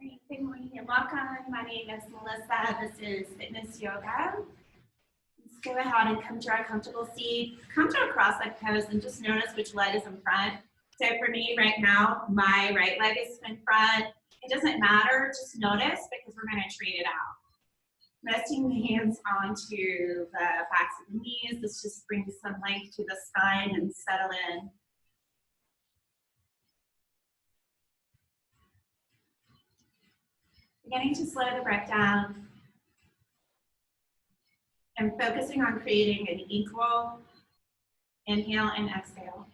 Great. Good morning and welcome. My name is Melissa. This is Fitness Yoga. Let's go ahead and come to our comfortable seat. Come to a cross-legged pose and just notice which leg is in front. So for me right now, my right leg is in front. It doesn't matter, just notice because we're going to trade it out. Resting the hands onto the backs of the knees. This just brings some length to the spine and settle in. Beginning to slow the breath down and focusing on creating an equal inhale and exhale.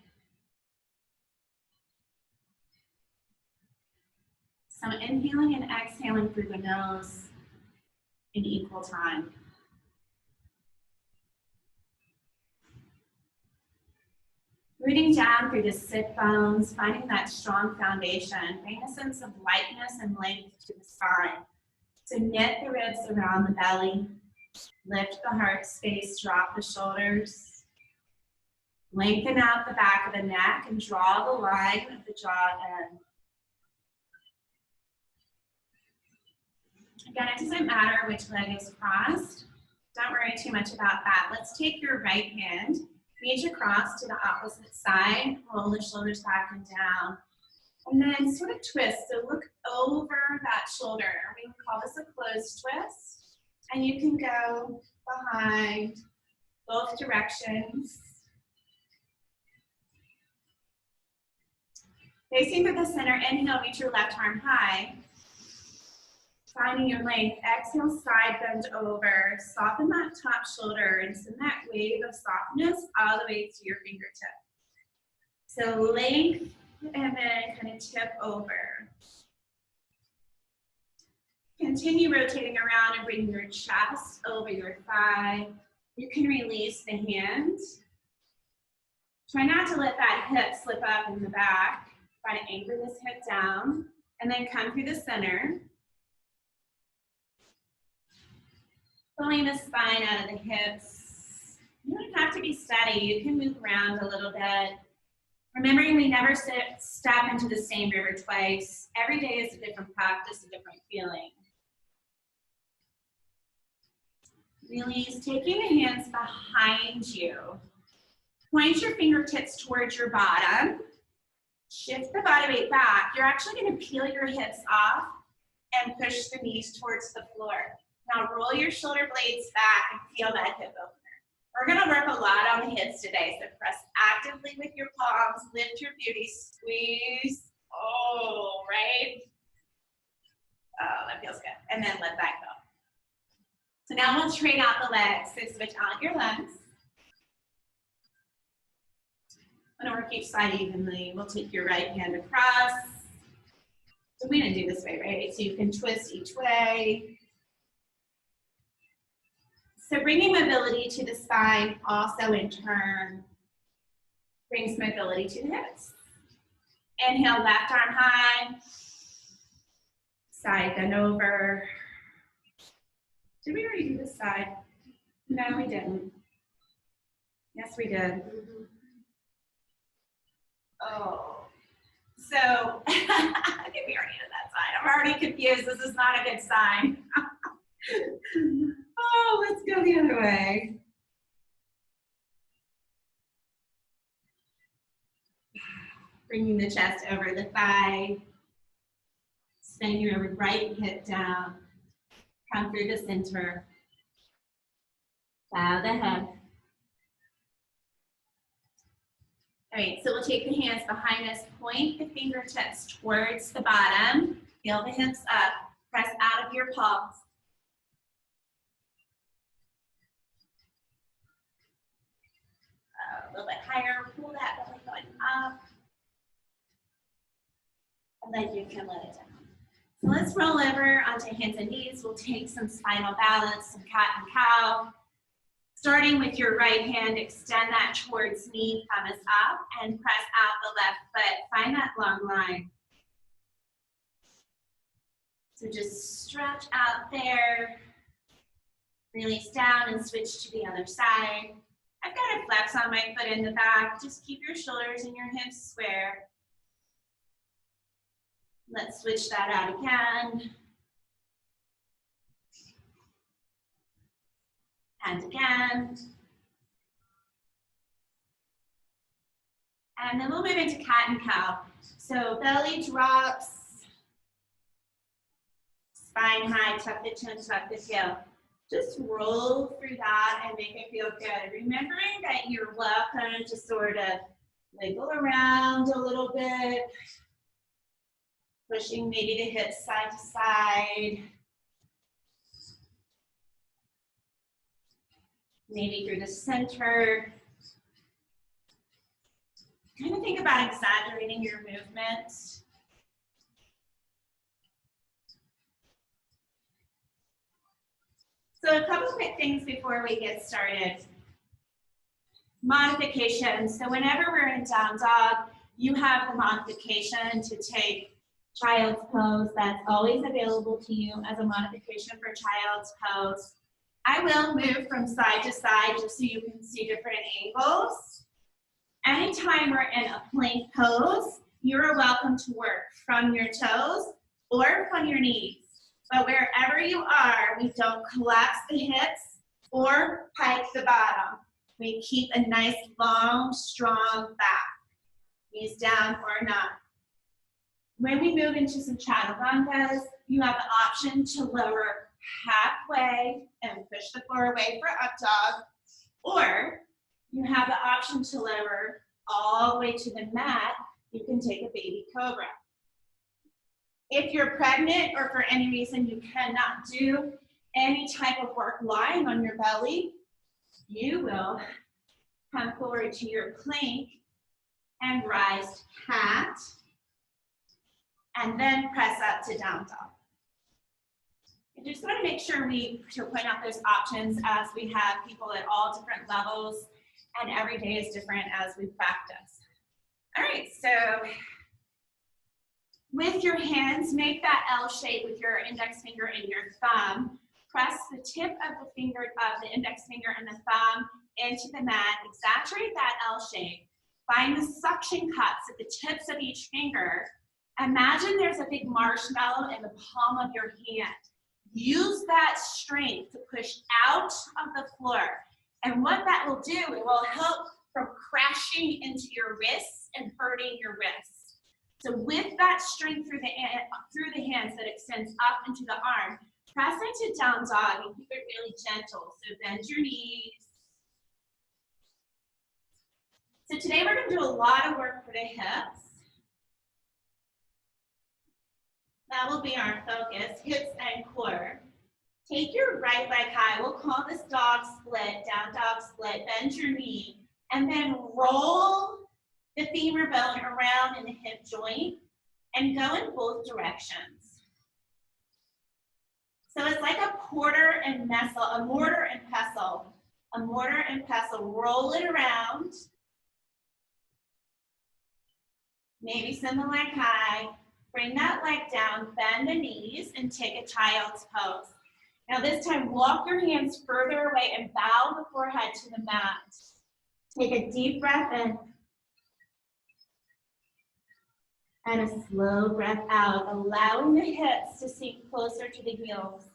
So inhaling and exhaling through the nose in equal time. Rooting down through the sit bones, finding that strong foundation, bring a sense of lightness and length to the spine. So knit the ribs around the belly, lift the heart space, drop the shoulders, lengthen out the back of the neck and draw the line of the jaw in. Again, it doesn't matter which leg is crossed. Don't worry too much about that. Let's take your right hand, reach across to the opposite side, roll the shoulders back and down, and then sort of twist. So look over that shoulder. We would call this a closed twist. And you can go behind both directions. Facing through the center, inhale, reach your left arm high. Finding your length, exhale, side bend over. Soften that top shoulder and send that wave of softness all the way to your fingertip. So length and then kind of tip over. Continue rotating around and bring your chest over your thigh. You can release the hands. Try not to let that hip slip up in the back. Try to anchor this hip down and then come through the center. Pulling the spine out of the hips. You don't have to be steady. You can move around a little bit. Remembering we never step into the same river twice. Every day is a different practice, a different feeling. Release, taking the hands behind you. Point your fingertips towards your bottom. Shift the body weight back. You're actually going to peel your hips off and push the knees towards the floor. Now roll your shoulder blades back and feel that hip opener. We're going to work a lot on the hips today, so press actively with your palms, lift your beauty, squeeze. Oh, right? Oh, that feels good. And then let that go. So now we'll trade out the legs. So switch out your legs. I'm going to work each side evenly. We'll take your right hand across. So we're going to do this way, right? So you can twist each way. So bringing mobility to the spine also in turn brings mobility to the hips. Inhale, left arm high. Side bend over. Did we already do this side? No, we didn't. Yes, we did. Oh. So, I think we already did that side. I'm already confused. This is not a good sign. Oh, let's go the other way. Bringing the chest over the thigh. Sending your right hip down. Come through the center. Bow the head. All right, so we'll take the hands behind us, point the fingertips towards the bottom. Feel the hips up. Press out of your palms. A little bit higher, pull that belly button up. And then you can let it down. So let's roll over onto hands and knees. We'll take some spinal balance, some cat and cow. Starting with your right hand, extend that towards me, thumb is up, and press out the left foot. Find that long line. So just stretch out there. Release down and switch to the other side. I've got a flex on my foot in the back. Just keep your shoulders and your hips square. Let's switch that out again. And again. And then we'll move into cat and cow. So belly drops, spine high, tuck the chin, tuck the tail. Just roll through that and make it feel good. Remembering that you're welcome to sort of wiggle around a little bit, pushing maybe the hips side to side. Maybe through the center. Kind of think about exaggerating your movement. So a couple quick things before we get started. Modifications. So whenever we're in down dog, you have the modification to take child's pose. That's always available to you as a modification for child's pose. I will move from side to side just so you can see different angles. Anytime we're in a plank pose, you're welcome to work from your toes or from your knees. But wherever you are, we don't collapse the hips or pike the bottom. We keep a nice, long, strong back. Knees down or not. When we move into some chaturangas, you have the option to lower halfway and push the floor away for up dog, or you have the option to lower all the way to the mat. You can take a baby cobra. If you're pregnant or for any reason you cannot do any type of work lying on your belly, you will come forward to your plank and rise to cat, and then press up to down dog. I just want to make sure we point out those options as we have people at all different levels, and every day is different as we practice. All right, so with your hands, make that L shape with your index finger and your thumb. Press the tip of the finger, of the index finger and the thumb into the mat. Exaggerate that L shape. Find the suction cups at the tips of each finger. Imagine there's a big marshmallow in the palm of your hand. Use that strength to push out of the floor. And what that will do, it will help from crashing into your wrists and hurting your wrists. So with that strength through the hands that extends up into the arm, press into down dog and keep it really gentle. So bend your knees. So today we're going to do a lot of work for the hips. That will be our focus, hips and core. Take your right leg high. We'll call this dog split, down dog split. Bend your knee and then roll the femur bone around in the hip joint and go in both directions. So it's like a mortar and pestle. A mortar and pestle. Roll it around. Maybe send the leg high. Bring that leg down, bend the knees, and take a child's pose. Now this time, walk your hands further away and bow the forehead to the mat. Take a deep breath in. And a slow breath out, allowing the hips to sink closer to the heels.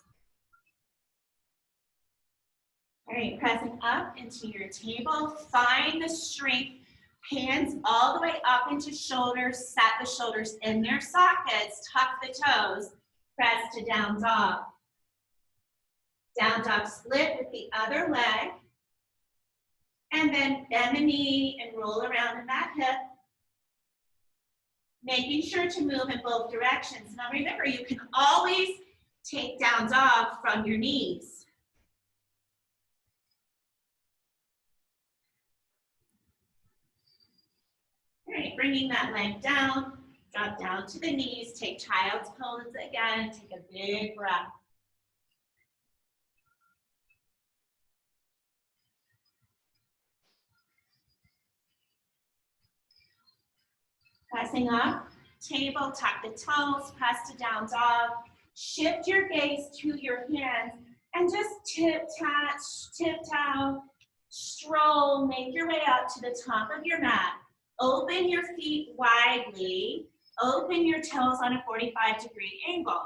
All right, pressing up into your table. Find the strength. Hands all the way up into shoulders, set the shoulders in their sockets, tuck the toes, press to down dog. Down dog split with the other leg, and then bend the knee and roll around in that hip, making sure to move in both directions. Now remember, you can always take down dog from your knees. All right, bringing that leg down, drop down to the knees, take child's pose again, take a big breath. Pressing up, table, tuck the toes, press to down dog. Shift your gaze to your hands and just tiptoe, stroll, make your way up to the top of your mat. Open your feet widely Open your toes on a 45-degree angle.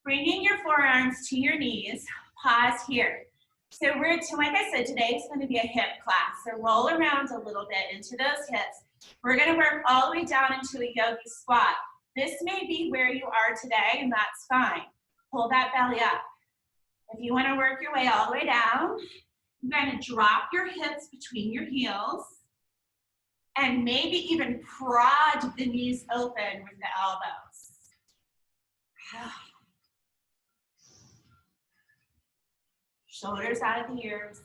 Bringing your forearms to your knees, pause here. So like I said, today is going to be a hip class. So roll around a little bit into those hips. We're going to work all the way down into a yogi squat. This may be where you are today, and that's fine. Pull that belly up. If you want to work your way all the way down, you're going to drop your hips between your heels and maybe even prod the knees open with the elbows. Shoulders out of the ears.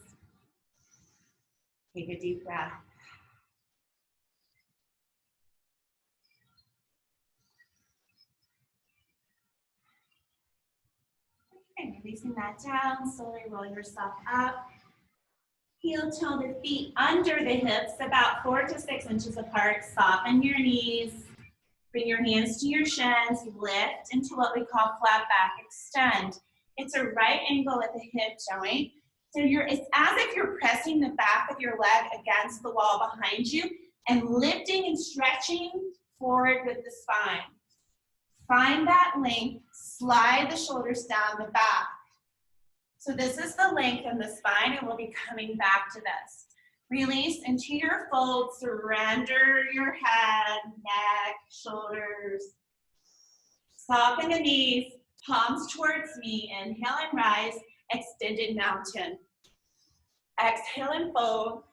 Take a deep breath. And releasing that down, slowly roll yourself up. Heel toe the feet under the hips, about 4 to 6 inches apart. Soften your knees. Bring your hands to your shins. Lift into what we call flat back extend. It's a right angle at the hip joint. So it's as if you're pressing the back of your leg against the wall behind you and lifting and stretching forward with the spine. Find that length, slide the shoulders down the back. So this is the length in the spine, and we'll be coming back to this. Release into your fold, surrender your head, neck, shoulders. Soften the knees, palms towards me. Inhale and rise, extended mountain. Exhale and fold.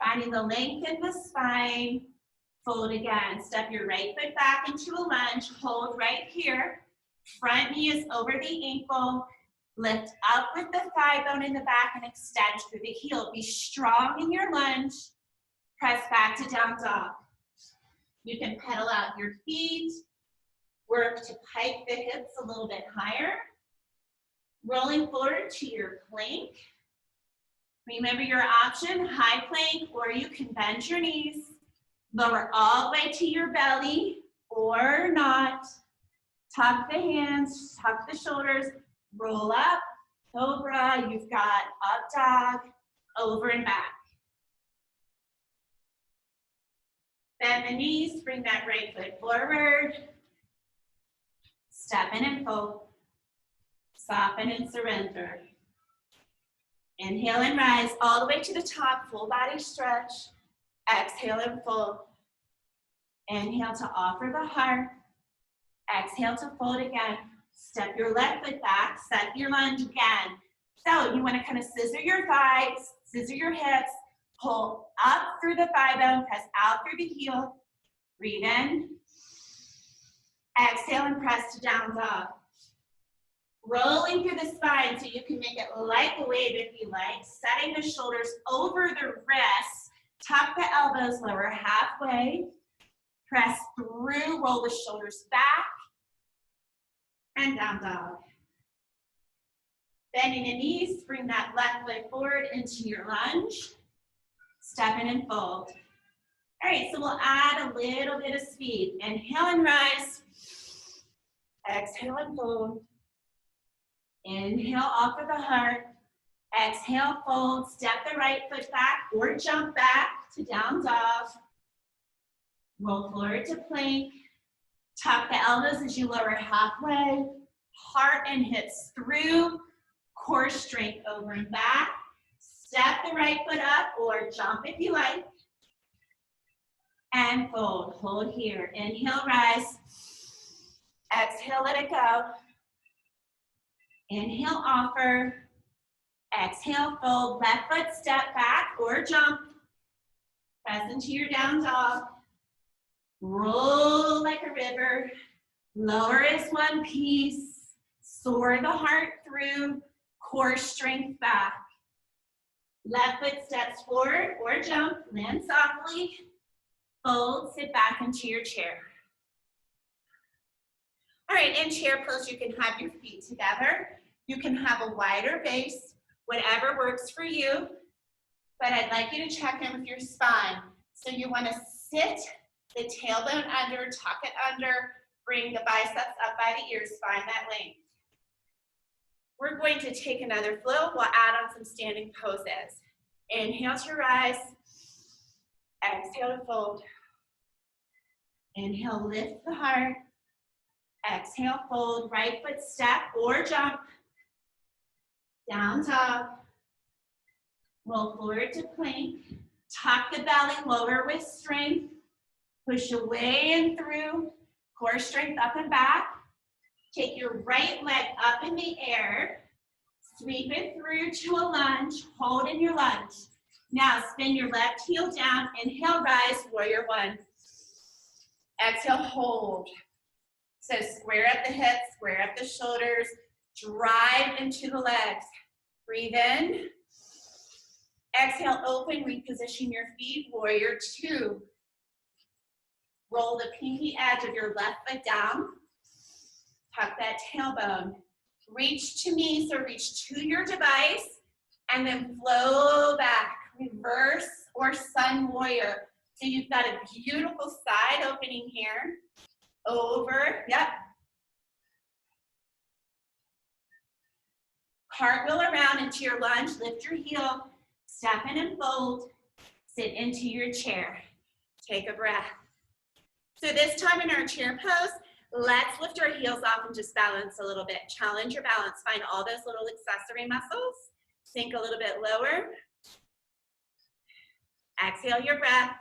Finding the length in the spine, fold again. Step your right foot back into a lunge, hold right here. Front knee is over the ankle. Lift up with the thigh bone in the back and extend through the heel. Be strong in your lunge. Press back to down dog. You can pedal out your feet. Work to pike the hips a little bit higher. Rolling forward to your plank. Remember your option, high plank, or you can bend your knees. Lower all the way to your belly, or not. Tuck the hands, tuck the shoulders. Roll up, cobra, you've got up dog, over and back. Bend the knees, bring that right foot forward. Step in and fold. Soften and surrender. Inhale and rise all the way to the top, full body stretch. Exhale and fold. Inhale to offer the heart. Exhale to fold again. Step your left foot back, set your lunge again. So you want to kind of scissor your thighs, scissor your hips, pull up through the thigh bone, press out through the heel. Breathe in. Exhale and press to down dog. Rolling through the spine so you can make it like a wave if you like. Setting the shoulders over the wrists. Tuck the elbows lower halfway. Press through, roll the shoulders back. And down dog. Bending the knees, bring that left leg forward into your lunge. Step in and fold. All right, so we'll add a little bit of speed. Inhale and rise. Exhale and fold. Inhale, offer the heart. Exhale, fold. Step the right foot back or jump back to down dog. Roll forward to plank. Tuck the elbows as you lower halfway. Heart and hips through. Core strength over and back. Step the right foot up or jump if you like. And fold. Hold here. Inhale, rise. Exhale, let it go. Inhale, offer. Exhale, fold. Left foot step back or jump. Press into your down dog. Roll like a river. Lower is one piece. Soar the heart through. Core strength back. Left foot steps forward or jump. Land softly. Fold, sit back into your chair. All right, in chair pose, you can have your feet together. You can have a wider base, whatever works for you. But I'd like you to check in with your spine. So you want to sit the tailbone under, tuck it under, bring the biceps up by the ears, find that length. We're going to take another flow. We'll add on some standing poses. Inhale to rise. Exhale to fold. Inhale, lift the heart. Exhale, fold, right foot step or jump. Down dog. Roll forward to plank. Tuck the belly, lower with strength. Push away and through. Core strength up and back. Take your right leg up in the air. Sweep it through to a lunge. Hold in your lunge. Now spin your left heel down. Inhale, rise, warrior one. Exhale, hold. So square up the hips, square up the shoulders. Drive into the legs. Breathe in. Exhale, open, reposition your feet, warrior two. Roll the pinky edge of your left foot down. Tuck that tailbone. Reach to knees or reach to your device and then flow back. Reverse or sun warrior. So you've got a beautiful side opening here. Over, yep. Cartwheel around into your lunge, lift your heel, step in and fold, sit into your chair. Take a breath. So this time in our chair pose, let's lift our heels off and just balance a little bit. Challenge your balance. Find all those little accessory muscles. Sink a little bit lower. Exhale your breath.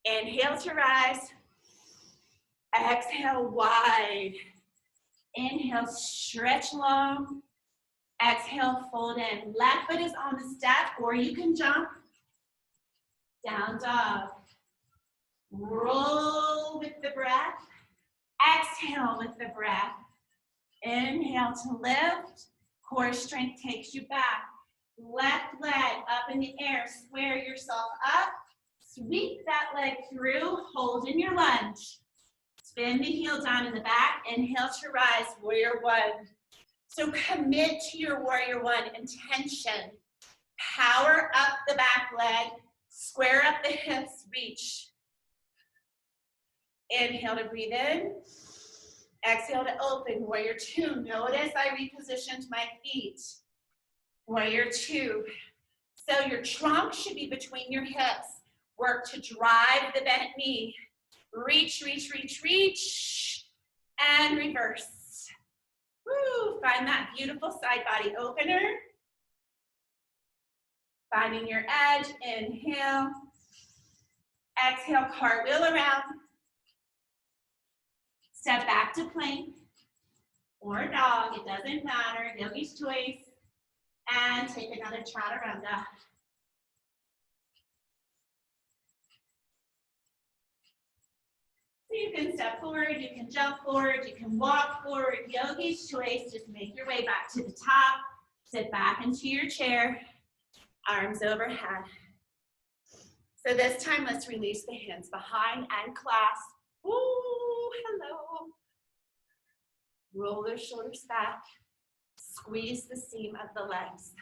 Inhale to rise. Exhale wide. Inhale, stretch long. Exhale, fold in. Left foot is on the step, or you can jump. Down dog. Roll with the breath. Exhale with the breath. Inhale to lift. Core strength takes you back. Left leg up in the air. Square yourself up. Sweep that leg through. Hold in your lunge. Spin the heel down in the back. Inhale to rise, warrior one. So commit to your warrior one intention. Power up the back leg. Square up the hips, reach. Inhale to breathe in. Exhale to open, warrior two. Notice I repositioned my feet. Warrior two. So your trunk should be between your hips. Work to drive the bent knee. Reach, reach, reach, reach, and reverse. Woo, find that beautiful side body opener. Finding your edge, inhale. Exhale, cartwheel around. Step back to plank or dog, it doesn't matter, yogi's choice. And take another chaturanga. So you can step forward, you can jump forward, you can walk forward, yogi's choice. Just make your way back to the top. Sit back into your chair, arms overhead. So this time, let's release the hands behind and clasp. Ooh, hello. Roll the shoulders back. Squeeze the seam of the legs.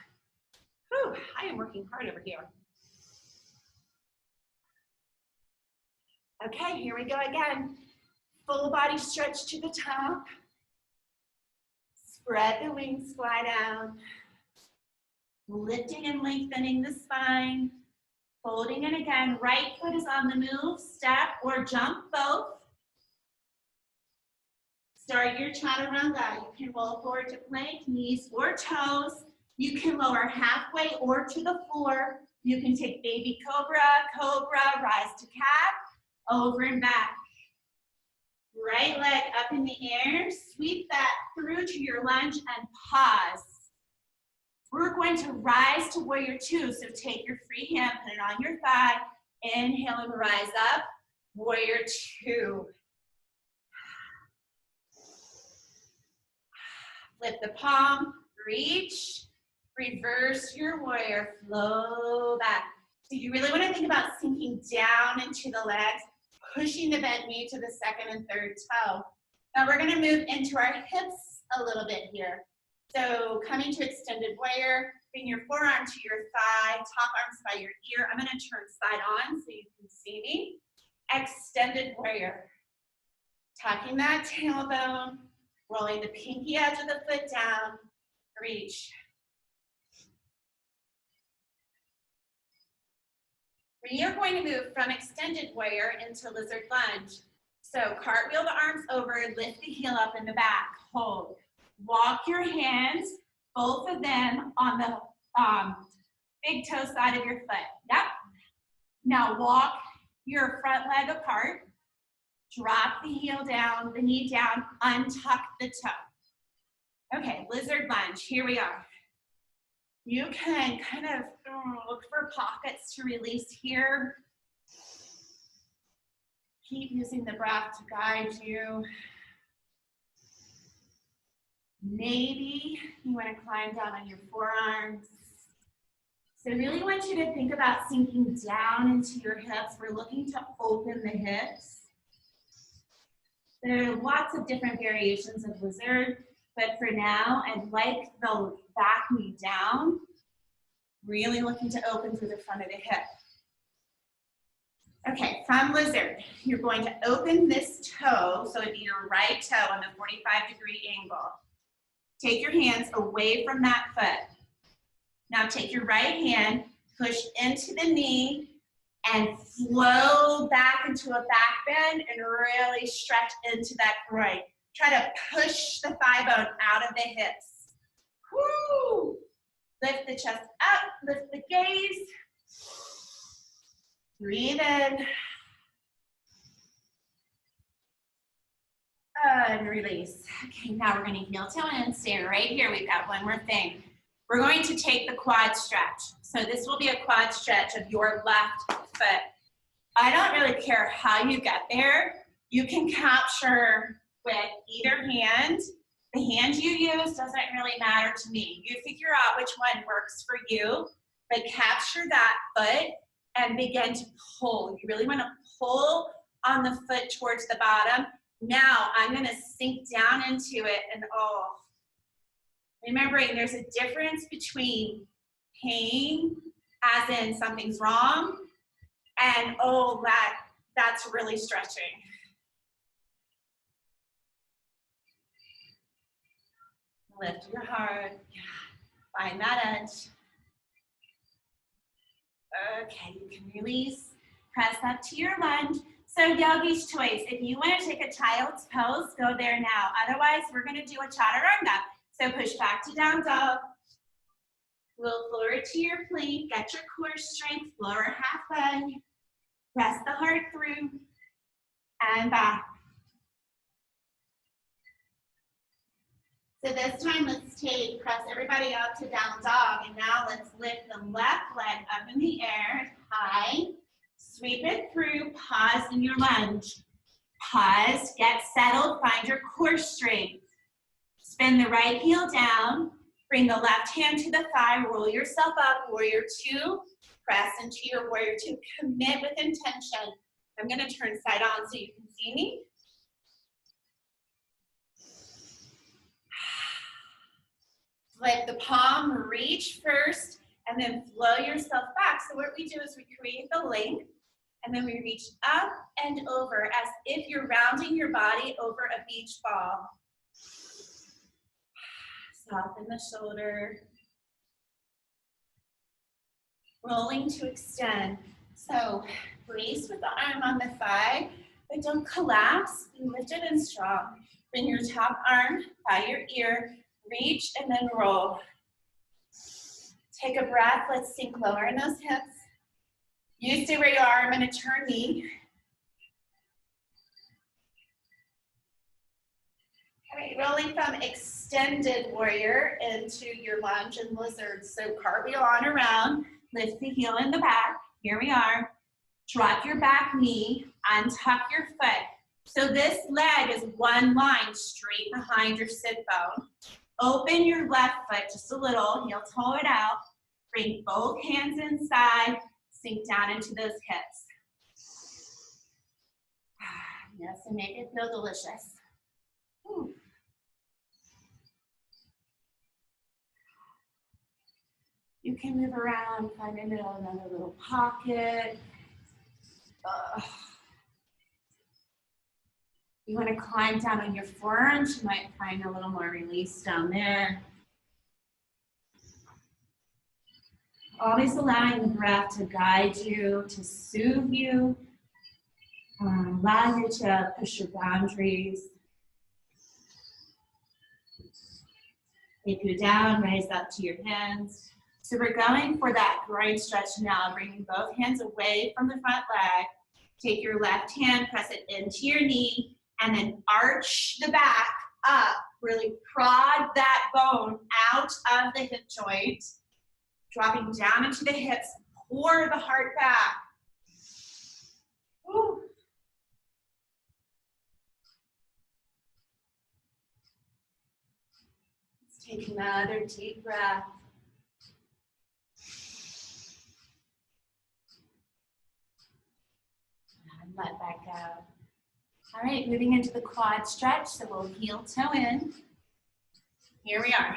Whew, I am working hard over here. Okay, here we go again. Full body stretch to the top. Spread the wings, fly down. Lifting and lengthening the spine. Folding in again. Right foot is on the move. Step or jump both. Start your chaturanga. You can roll forward to plank, knees or toes. You can lower halfway or to the floor. You can take baby cobra, cobra, rise to cat, over and back. Right leg up in the air. Sweep that through to your lunge and pause. We're going to rise to warrior two. So take your free hand, put it on your thigh. Inhale and rise up. Warrior two. Flip the palm, reach, reverse your warrior, flow back. So you really want to think about sinking down into the legs, pushing the bent knee to the second and third toe. Now we're going to move into our hips a little bit here. So coming to extended warrior, bring your forearm to your thigh, top arms by your ear. I'm going to turn side on so you can see me. Extended warrior. Tucking that tailbone. Rolling the pinky edge of the foot down, reach. We are going to move from extended warrior into lizard lunge. So cartwheel the arms over, lift the heel up in the back, hold. Walk your hands, both of them on the big toe side of your foot. Yep. Now walk your front leg apart, drop the heel down, the knee down, untuck the toe. Okay, lizard lunge, here we are. You can kind of look for pockets to release here. Keep using the breath to guide you. Maybe you want to climb down on your forearms. So I really want you to think about sinking down into your hips. We're looking to open the hips. There are lots of different variations of lizard, but for now, I'd like the back knee down, really looking to open through the front of the hip. Okay, from lizard, you're going to open this toe, so it'd be your right toe on the 45-degree angle. Take your hands away from that foot. Now take your right hand, push into the knee, and flow back into a back bend and really stretch into that groin. Try to push the thigh bone out of the hips. Woo! Lift the chest up, lift the gaze. Breathe in. And release. Okay, now we're going to heel toe in and stay right here. We've got one more thing. We're going to take the quad stretch. So this will be a quad stretch of your left foot. I don't really care how you get there. You can capture with either hand. The hand you use doesn't really matter to me. You figure out which one works for you, but capture that foot and begin to pull. You really want to pull on the foot towards the bottom. Now I'm going to sink down into it and remembering there's a difference between pain, as in something's wrong, and that's really stretching. Lift your heart, find that edge. Okay, you can release, press up to your lunge. So yogi's choice, if you want to take a child's pose, go there now. Otherwise, we're going to do a chaturanga. So push back to down dog. Roll forward to your plank, get your core strength, lower half leg. Press the heart through and back. So this time, let's press everybody up to down dog. And now let's lift the left leg up in the air, high. Sweep it through, pause in your lunge. Pause, get settled, find your core strength. Spin the right heel down, bring the left hand to the thigh, roll yourself up, warrior two. Press into your warrior two, commit with intention. I'm gonna turn side on so you can see me. Flip the palm, reach first, and then flow yourself back. So what we do is we create the length, and then we reach up and over as if you're rounding your body over a beach ball. Soften the shoulder. Rolling to extend. So brace with the arm on the thigh, but don't collapse. Be lifted and strong. Bring your top arm by your ear. Reach and then roll. Take a breath. Let's sink lower in those hips. You stay where you are. I'm going to turn knee. All right, rolling from extended warrior into your lunge and lizard. So cartwheel on around. Lift the heel in the back. Here we are. Drop your back knee. Untuck your foot. So this leg is one line straight behind your sit bone. Open your left foot just a little. Heel toe it out. Bring both hands inside. Sink down into those hips. Yes, and make it feel delicious. Ooh. You can move around, find another little pocket. You want to climb down on your forearms, you might find a little more release down there. Always allowing the breath to guide you, to soothe you. Allow you to push your boundaries. If you're down, raise up to your hands. So we're going for that groin stretch now, bringing both hands away from the front leg. Take your left hand, press it into your knee, and then arch the back up. Really prod that bone out of the hip joint. Dropping down into the hips, pour the heart back. Ooh. Let's take another deep breath. And let that go. All right, moving into the quad stretch, so we'll heel toe in. Here we are.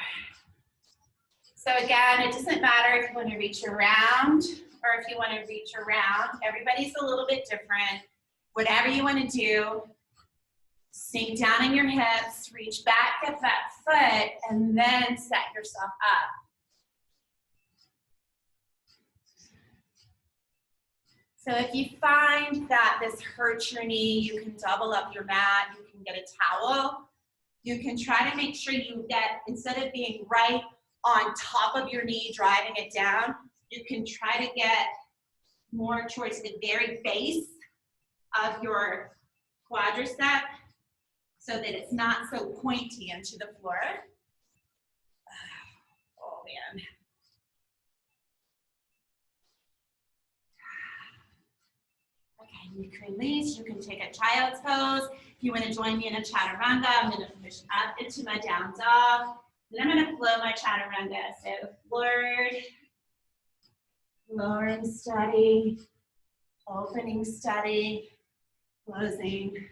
So again, it doesn't matter if you want to reach around or if you want to reach around. Everybody's a little bit different. Whatever you want to do, sink down in your hips, reach back up that foot, and then set yourself up. So if you find that this hurts your knee, you can double up your mat, you can get a towel. You can try to make sure you get, instead of being right on top of your knee, driving it down, you can try to get more towards the very base of your quadricep so that it's not so pointy into the floor. Oh man. Okay, you can release, you can take a child's pose. If you want to join me in a chaturanga, I'm going to push up into my down dog. Then I'm going to flow my chaturanga. So forward, lowering steady, opening steady, closing.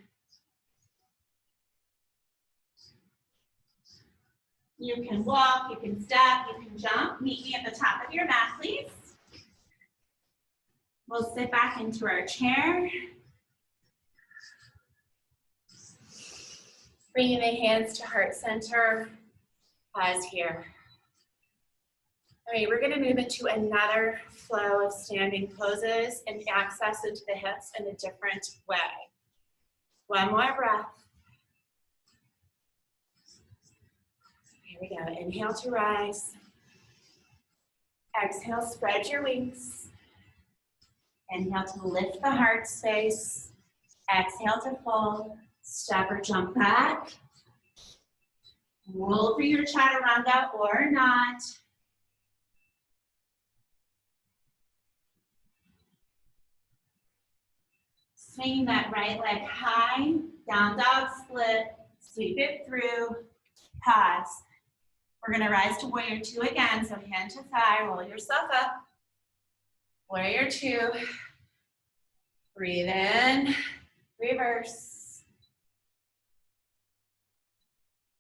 You can walk, you can step, you can jump. Meet me at the top of your mat, please. We'll sit back into our chair. Bringing the hands to heart center. Pause here. All right, we're going to move into another flow of standing poses and access into the hips in a different way. One more breath. Here we go. Inhale to rise. Exhale, spread your wings. Inhale to lift the heart space. Exhale to fold. Step or jump back. Roll through your chaturanga or not. Swinging that right leg high, down dog split, sweep it through, pause. We're gonna rise to warrior two again, so hand to thigh, roll yourself up. Warrior two, breathe in, reverse.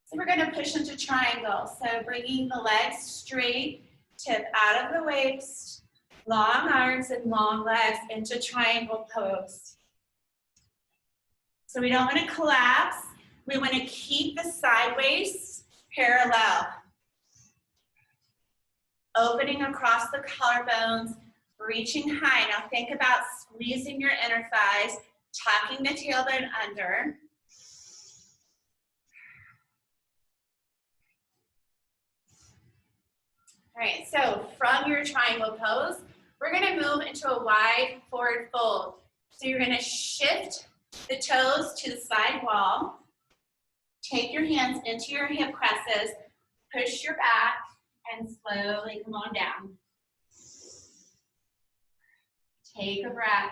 So we're gonna push into triangle. So bringing the legs straight, tip out of the waist, long arms and long legs into triangle pose. So we don't want to collapse. We want to keep the sideways parallel. Opening across the collarbones, reaching high. Now think about squeezing your inner thighs, tucking the tailbone under. All right, so from your triangle pose, we're going to move into a wide forward fold. So you're going to shift the toes to the side wall. Take your hands into your hip presses, push your back, and slowly come on down. Take a breath.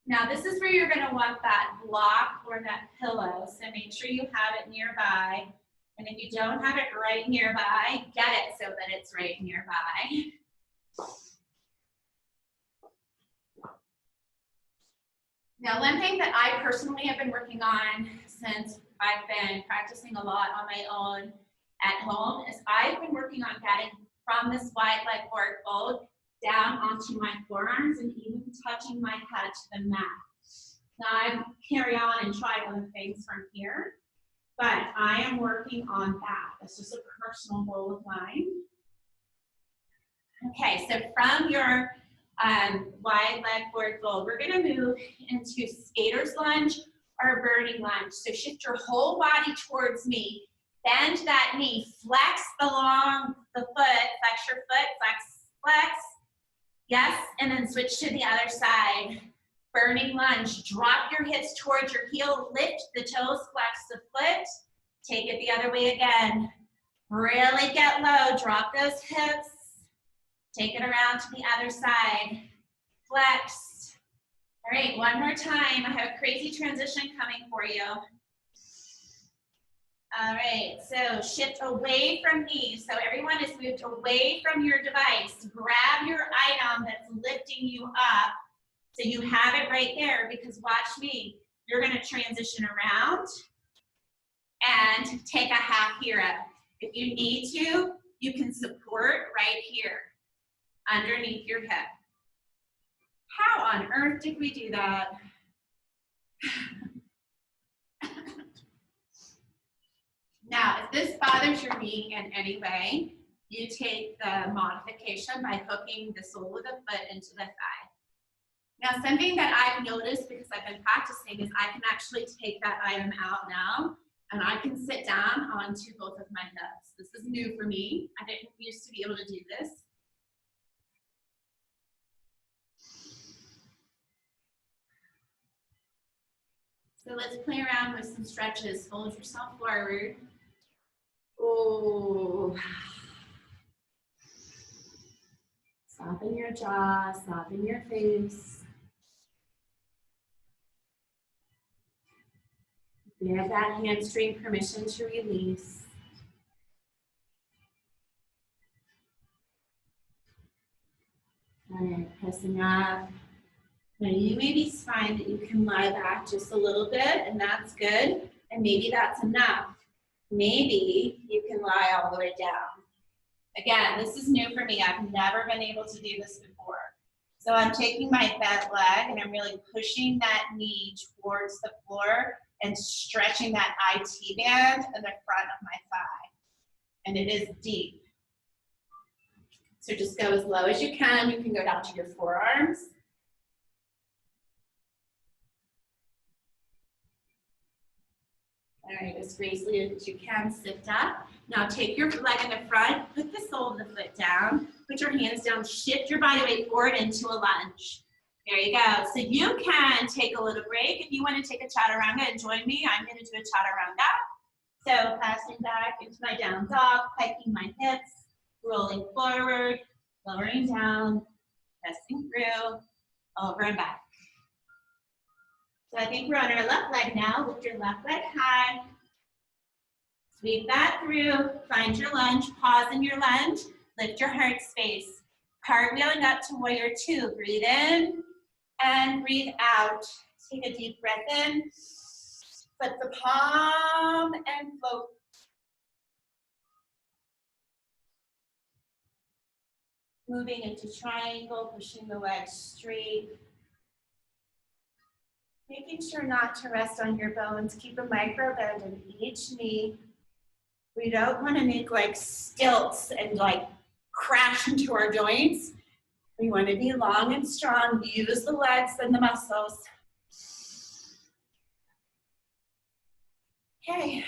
Now this is where you're going to want that block or that pillow, so make sure you have it nearby. And if you don't have it right nearby, get it so that it's right nearby. Now, one thing that I personally have been working on since I've been practicing a lot on my own at home is I've been working on getting from this wide leg forward fold down onto my forearms and even touching my head to the mat. Now, I carry on and try other things from here, but I am working on that. That's just a personal goal of mine. Okay, so from your Wide leg forward fold. We're gonna move into skater's lunge or birdie lunge. So shift your whole body towards me. Bend that knee, flex along the foot, flex your foot, flex, flex. Yes, and then switch to the other side. Burning lunge, drop your hips towards your heel, lift the toes, flex the foot. Take it the other way again. Really get low, drop those hips. Take it around to the other side. Flex. All right, one more time. I have a crazy transition coming for you. All right, so shift away from me. So everyone is moved away from your device. Grab your item that's lifting you up so you have it right there, because watch me. You're gonna transition around and take a half hero. If you need to, you can support right here underneath your hip. How on earth did we do that? Now, if this bothers your knee in any way, you take the modification by hooking the sole of the foot into the thigh. Now, something that I've noticed because I've been practicing is I can actually take that item out now and I can sit down onto both of my hips. This is new for me. I didn't used to be able to do this. So let's play around with some stretches. Fold yourself forward. Oh. Soften your jaw, soften your face. Give that hamstring permission to release. All right, pressing up. Now you maybe find that you can lie back just a little bit, and that's good. And maybe that's enough. Maybe you can lie all the way down. Again, this is new for me. I've never been able to do this before. So I'm taking my bent leg and I'm really pushing that knee towards the floor and stretching that IT band in the front of my thigh. And it is deep. So just go as low as you can. You can go down to your forearms. All right, as gracefully as you can, sit up. Now take your leg in the front, put the sole of the foot down, put your hands down, shift your body weight forward into a lunge. There you go. So you can take a little break. If you want to take a chaturanga and join me, I'm going to do a chaturanga. So passing back into my down dog, hiking my hips, rolling forward, lowering down, pressing through, over and back. So I think we're on our left leg now. Lift your left leg high. Sweep that through. Find your lunge. Pause in your lunge. Lift your heart space. Cartwheeling up to warrior two. Breathe in and breathe out. Take a deep breath in. Flip the palm and float. Moving into triangle, pushing the legs straight. Making sure not to rest on your bones. Keep a micro bend in each knee. We don't want to make like stilts and like crash into our joints. We want to be long and strong. Use the legs and the muscles. Okay.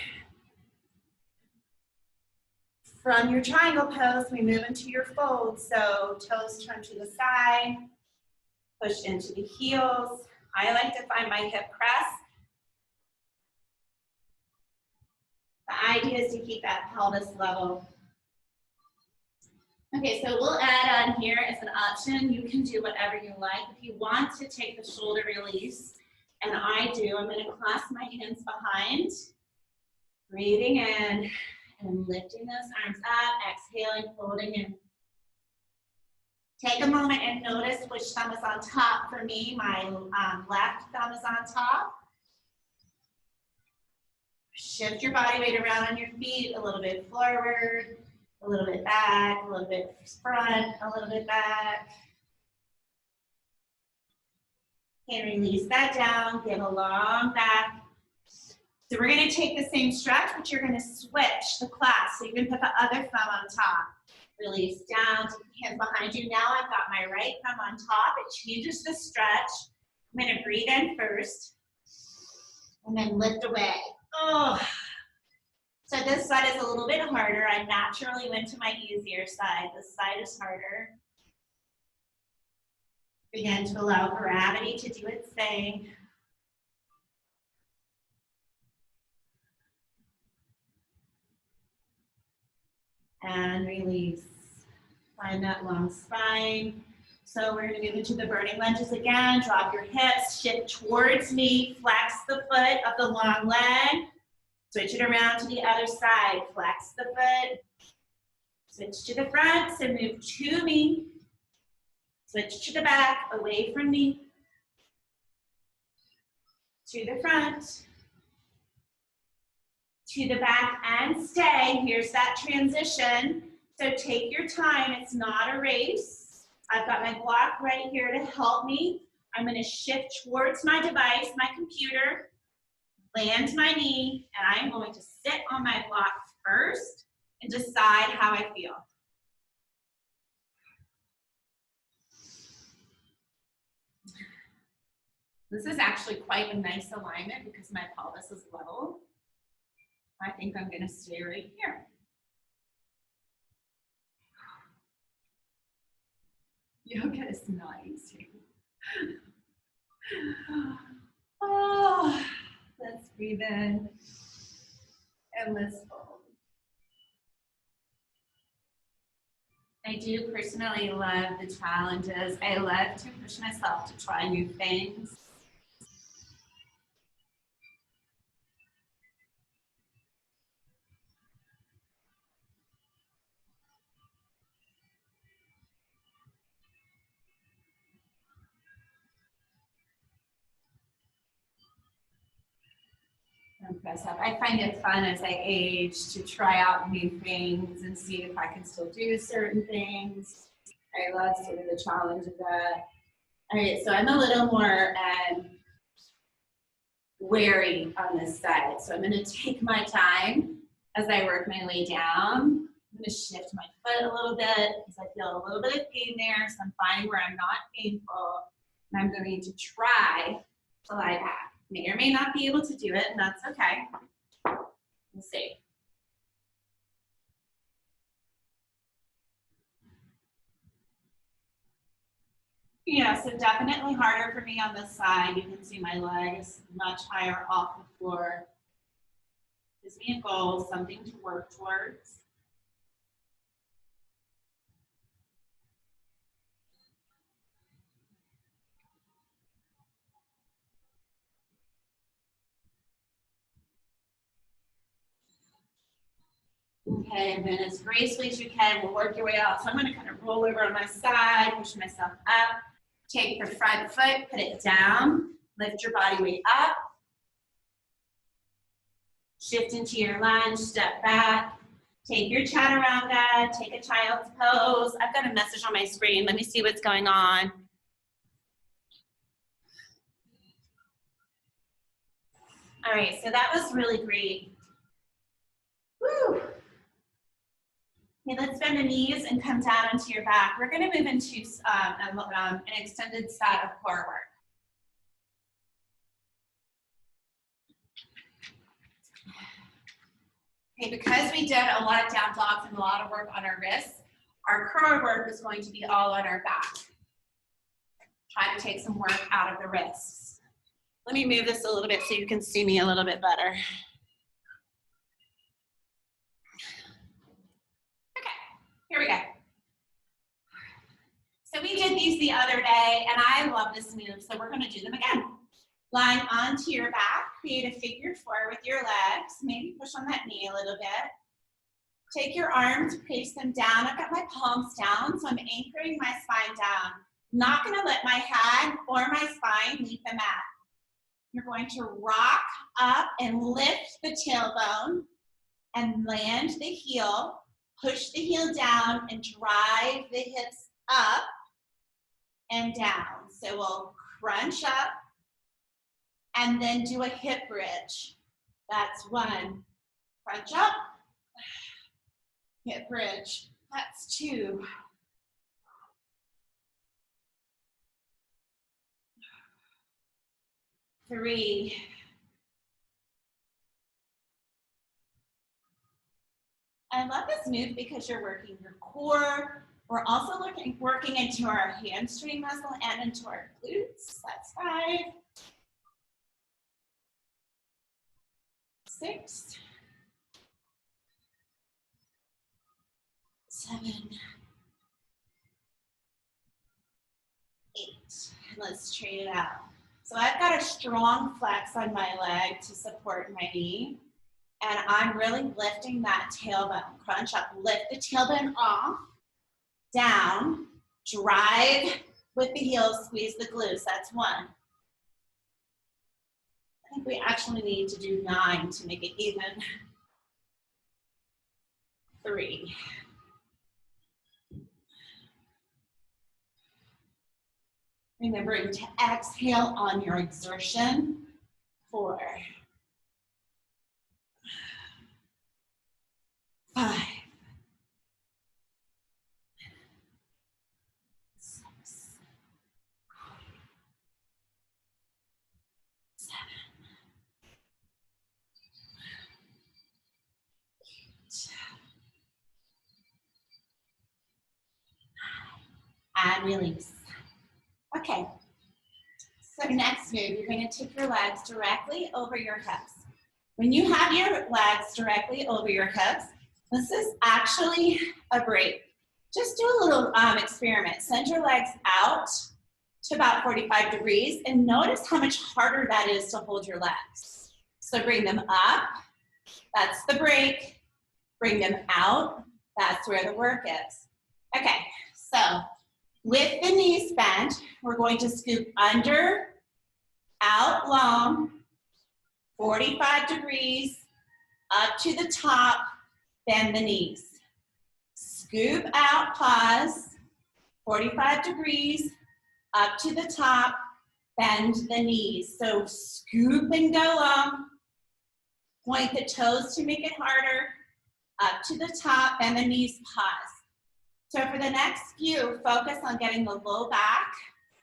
From your triangle pose, we move into your fold. So toes turn to the side, push into the heels. I like to find my hip crest. The idea is to keep that pelvis level. Okay, so we'll add on here as an option. You can do whatever you like. If you want to take the shoulder release, and I do, I'm going to clasp my hands behind, breathing in and lifting those arms up, exhaling, folding in. Take a moment and notice which thumb is on top. For me, my left thumb is on top. Shift your body weight around on your feet, a little bit forward, a little bit back, a little bit front, a little bit back. And release that down, give a long back. So we're going to take the same stretch, but you're going to switch the clasp. So you can put the other thumb on top. Release down, take the hands behind you. Now I've got my right thumb on top. It changes the stretch. I'm gonna breathe in first and then lift away. Oh. So this side is a little bit harder. I naturally went to my easier side. This side is harder. Begin to allow gravity to do its thing. And release. Find that long spine. So we're going to move into the burning lunges again. Drop your hips, shift towards me, flex the foot of the long leg. Switch it around to the other side. Flex the foot. Switch to the front, so move to me. Switch to the back, away from me. To the front. To the back and stay. Here's that transition. So take your time, it's not a race. I've got my block right here to help me. I'm gonna shift towards my device, my computer, land my knee, and I'm going to sit on my block first and decide how I feel. This is actually quite a nice alignment because my pelvis is level. I think I'm gonna stay right here. Yoga is not easy. Oh, let's breathe in and let's fold. I do personally love the challenges. I love to push myself to try new things. Press up. I find it fun as I age to try out new things and see if I can still do certain things. I love sort of the challenge of that. All right, so I'm a little more wary on this side. So I'm going to take my time as I work my way down. I'm going to shift my foot a little bit because I feel a little bit of pain there. So I'm finding where I'm not painful. And I'm going to try to lie back. May or may not be able to do it, and that's okay. We'll see. Yeah, so definitely harder for me on this side. You can see my leg is much higher off the floor. Gives me a goal, something to work towards. Okay, and then as gracefully as you can, we'll work your way out. So I'm going to kind of roll over on my side, push myself up. Take the front foot, put it down. Lift your body weight up. Shift into your lunge, step back. Take your chaturanga, take a child's pose. I've got a message on my screen. Let me see what's going on. All right, so that was really great. Woo. Okay, let's bend the knees and come down onto your back. We're going to move into an extended set of core work. Okay, because we did a lot of down dogs and a lot of work on our wrists, our core work is going to be all on our back. Try to take some work out of the wrists. Let me move this a little bit so you can see me a little bit better. Okay, here we go. So we did these the other day, and I love this move, so we're gonna do them again. Lying onto your back, create a figure four with your legs. Maybe push on that knee a little bit. Take your arms, place them down. I've got my palms down, so I'm anchoring my spine down. Not gonna let my head or my spine leave the mat. You're going to rock up and lift the tailbone and land the heel. Push the heel down and drive the hips up and down. So we'll crunch up and then do a hip bridge. That's one. Crunch up, hip bridge. That's 2. 3. I love this move because you're working your core. We're also working into our hamstring muscle and into our glutes. That's 5. 6. 7. 8. Let's trade it out. So I've got a strong flex on my leg to support my knee. And I'm really lifting that tailbone. Crunch up, lift the tailbone off, down, drive with the heels, squeeze the glutes. That's 1. I think we actually need to do 9 to make it even. 3. Remembering to exhale on your exertion. 4. 5. 6. 7. 8. And release. Okay. So next move, you're going to take your legs directly over your hips. When you have your legs directly over your hips, this is actually a break. Just do a little experiment. Send your legs out to about 45 degrees and notice how much harder that is to hold your legs. So bring them up. That's the break. Bring them out. That's where the work is. Okay, so with the knees bent, we're going to scoop under, out long, 45 degrees, up to the top, bend the knees. Scoop out, pause, 45 degrees, up to the top, bend the knees. So scoop and go long, point the toes to make it harder, up to the top, bend the knees, pause. So for the next few, focus on getting the low back,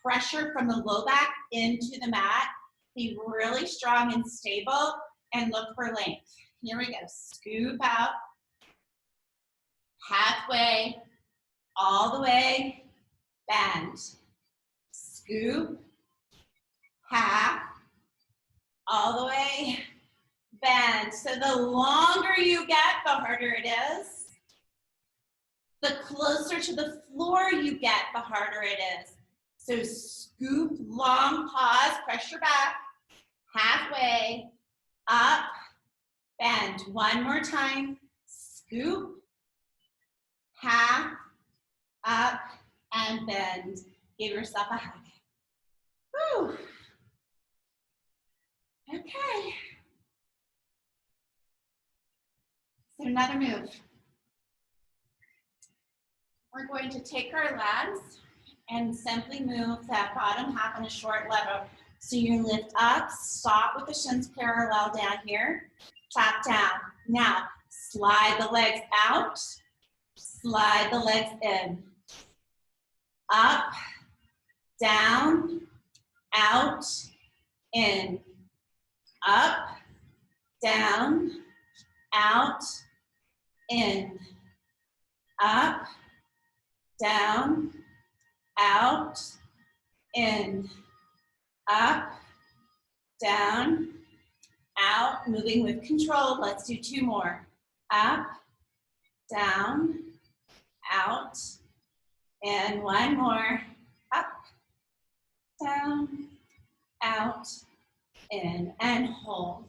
pressure from the low back into the mat. Be really strong and stable and look for length. Here we go. Scoop out, halfway, all the way, bend. Scoop, half, all the way, bend. So the longer you get, the harder it is. The closer to the floor you get, the harder it is. So scoop, long pause, press your back, halfway, up, bend. One more time, scoop, half, up, and bend. Give yourself a hug. Whew. Okay. So another move. We're going to take our legs and simply move that bottom half in a short lever. So you lift up, stop with the shins parallel down here, tap down. Now, slide the legs out, slide the legs in. Up, down, out, in. Up, down, out, in. Up, down, out, in. Up, down, out, moving with control. Let's do 2 more. Up, down, out, and 1 more. Up, down, out, in, and hold.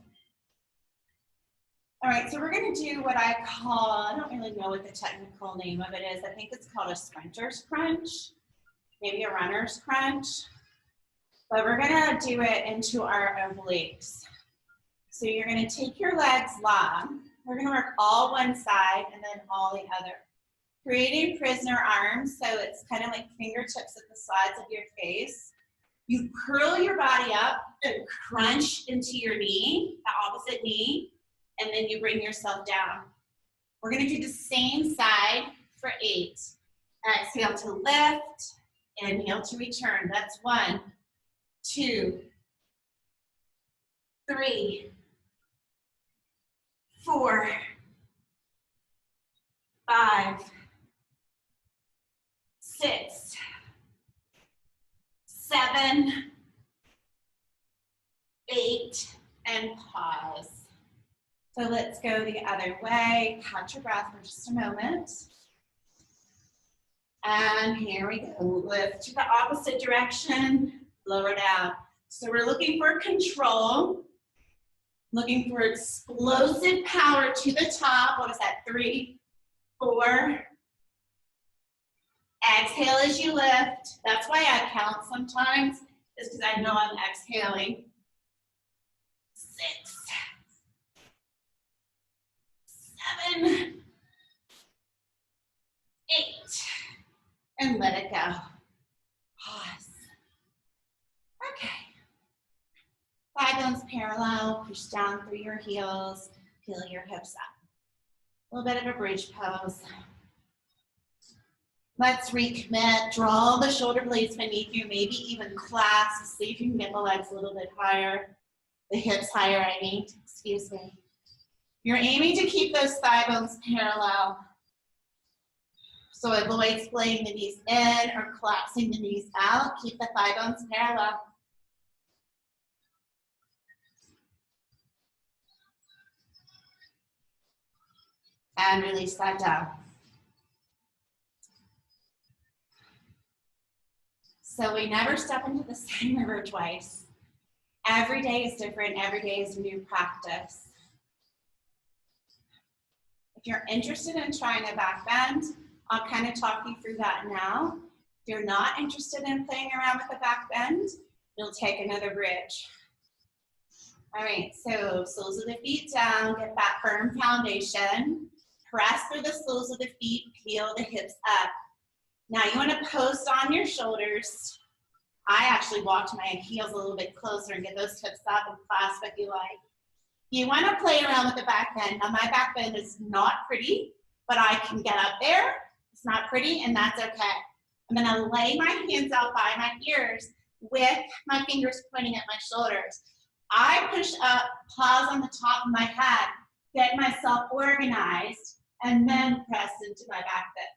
All right, so we're gonna do what I call, I don't really know what the technical name of it is. I think it's called a sprinter's crunch, maybe a runner's crunch. But we're gonna do it into our obliques. So you're gonna take your legs long. We're gonna work all one side and then all the other. Creating prisoner arms, so it's kind of like fingertips at the sides of your face. You curl your body up and crunch into your knee, the opposite knee, and then you bring yourself down. We're gonna do the same side for 8. Exhale to lift. Inhale to return. That's 1, 2, 3, 4, 5, 6, 7, 8, and pause. So let's go the other way. Catch your breath for just a moment. And here we go. Lift to the opposite direction, lower down. So we're looking for control, looking for explosive power to the top. What is that? 3, 4. Exhale as you lift. That's why I count sometimes, is because I know I'm exhaling. 6, 7, 8, and let it go. Pause. Okay. Thigh bones parallel, push down through your heels, peel your hips up. A little bit of a bridge pose. Let's recommit, draw the shoulder blades beneath you, maybe even clasp, see if you can get the legs a little bit higher, the hips higher, I mean, excuse me. You're aiming to keep those thigh bones parallel. So avoid splaying the knees in or collapsing the knees out. Keep the thigh bones parallel. And release that down. So we never step into the same river twice. Every day is different. Every day is a new practice. If you're interested in trying a back bend, I'll kind of talk you through that now. If you're not interested in playing around with a back bend, you'll take another bridge. All right, so soles of the feet down, get that firm foundation. Press through the soles of the feet, peel the hips up. Now you want to post on your shoulders. I actually walked my heels a little bit closer and get those hips up and clasp if you like. You want to play around with the back bend. Now my back bend is not pretty, but I can get up there. It's not pretty, and that's okay. I'm going to lay my hands out by my ears with my fingers pointing at my shoulders. I push up, pause on the top of my head, get myself organized, and then press into my back bend.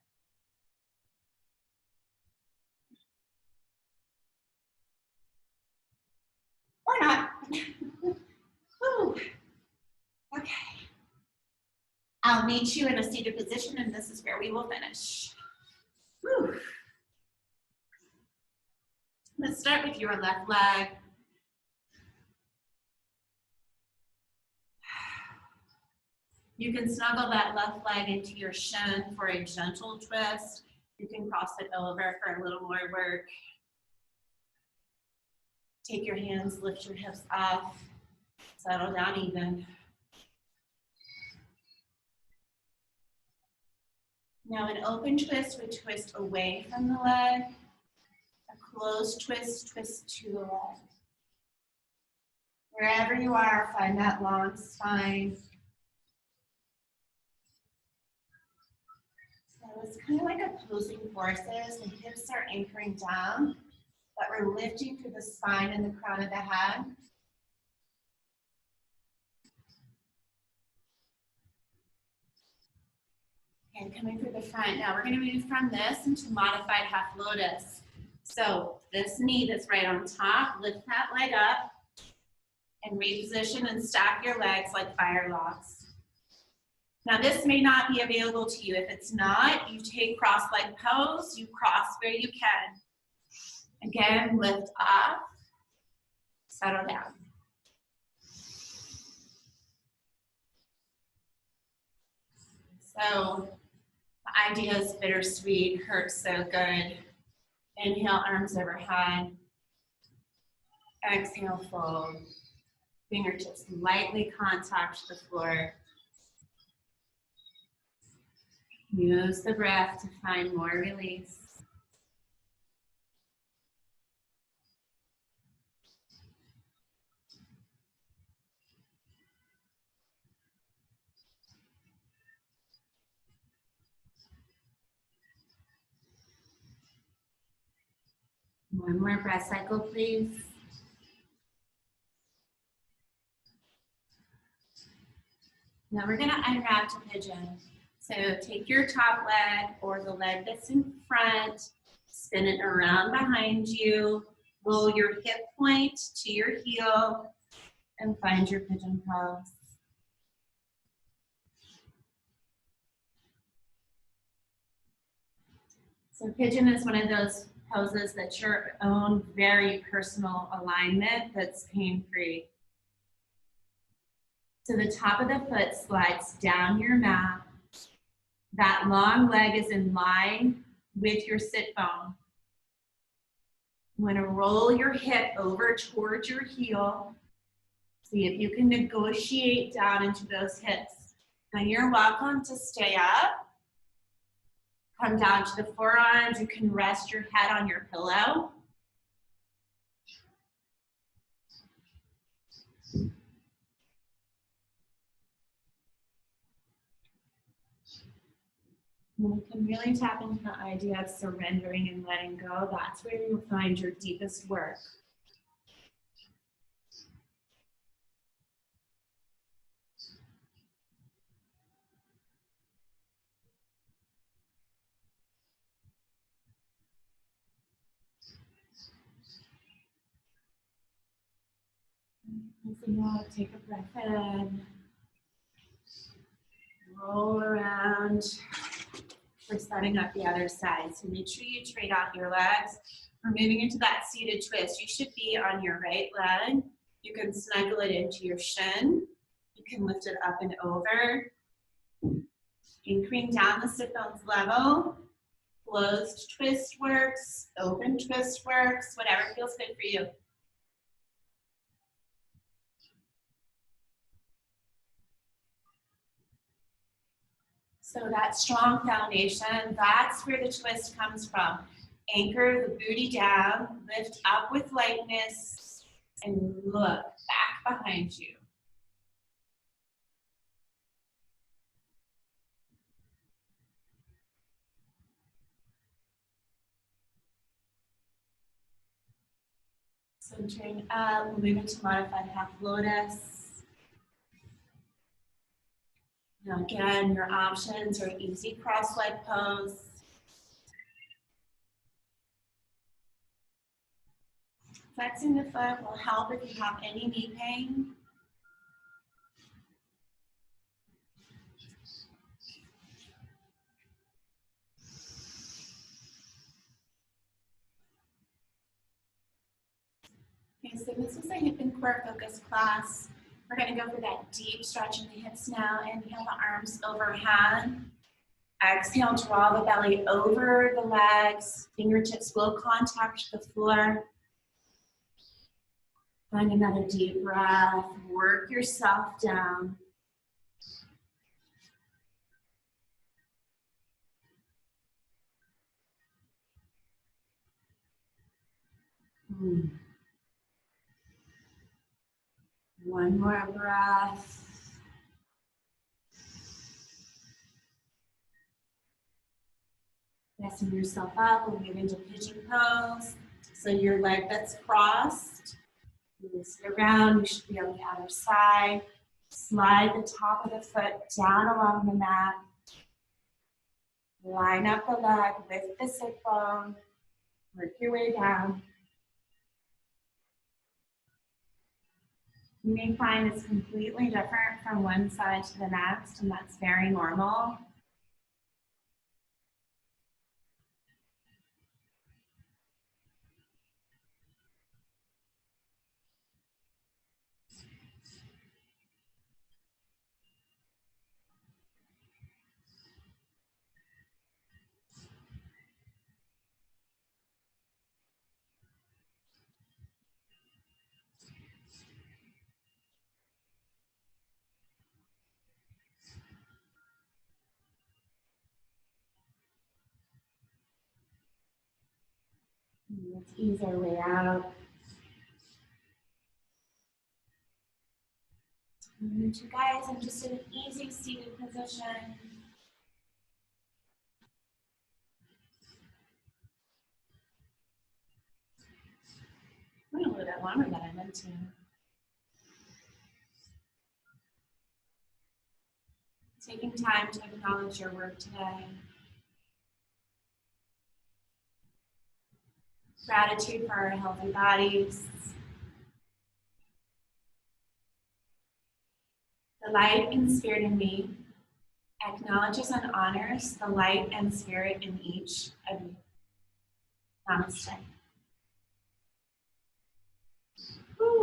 Or not. Whew. Okay. I'll meet you in a seated position, and this is where we will finish. Whew. Let's start with your left leg. You can snuggle that left leg into your shin for a gentle twist. You can cross it over for a little more work. Take your hands, lift your hips up, settle down even. Now an open twist would twist away from the leg. A closed twist, twist to the leg. Wherever you are, find that long spine. So it's kind of like opposing forces. The hips are anchoring down, but we're lifting through the spine and the crown of the head. And coming through the front. Now we're going to move from this into modified half lotus. So this knee that's right on top, lift that leg up and reposition and stack your legs like fire logs. Now this may not be available to you. If it's not, you take cross leg pose, you cross where you can. Again, lift up, settle down. So the idea is bittersweet, hurts so good. Inhale, arms overhead. Exhale, fold. Fingertips lightly contact the floor. Use the breath to find more release. One more breath cycle, please. Now we're gonna unwrap to pigeon. So take your top leg or the leg that's in front, spin it around behind you, roll your hip point to your heel, and find your pigeon pose. So pigeon is one of those poses that's your own very personal alignment that's pain-free. So the top of the foot slides down your mat. That long leg is in line with your sit bone. You want to roll your hip over towards your heel. See if you can negotiate down into those hips. And you're welcome to stay up. Come down to the forearms. You can rest your head on your pillow. When you can really tap into the idea of surrendering and letting go, that's where you'll find your deepest work. So now take a breath in, roll around. We're starting up the other side. So make sure you trade out your legs. We're moving into that seated twist. You should be on your right leg. You can snuggle it into your shin. You can lift it up and over. Anchoring down the sit bones level. Closed twist works, open twist works, whatever feels good for you. So that strong foundation, that's where the twist comes from. Anchor the booty down, lift up with lightness, and look back behind you. Centering up, moving to modified half lotus. Now again, your options are easy cross-leg pose. Flexing the foot will help if you have any knee pain. Okay, so this is a hip and core focus class. We're going to go for that deep stretch in the hips now. Inhale the arms overhead. Exhale, draw the belly over the legs. Fingertips will contact the floor. Find another deep breath. Work yourself down. One more breath. Resting yourself up, we'll move into pigeon pose. So your leg that's crossed, release it around, you should be on the other side. Slide the top of the foot down along the mat. Line up the leg with the sit bone. Work your way down. You may find it's completely different from one side to the next, and that's very normal. Let's ease our way out. You guys, I'm just in an easy seated position. Went a little bit longer than I meant to. Taking time to acknowledge your work today. Gratitude for our healthy bodies. The light and spirit in me acknowledges and honors the light and spirit in each of you. Namaste. Whew.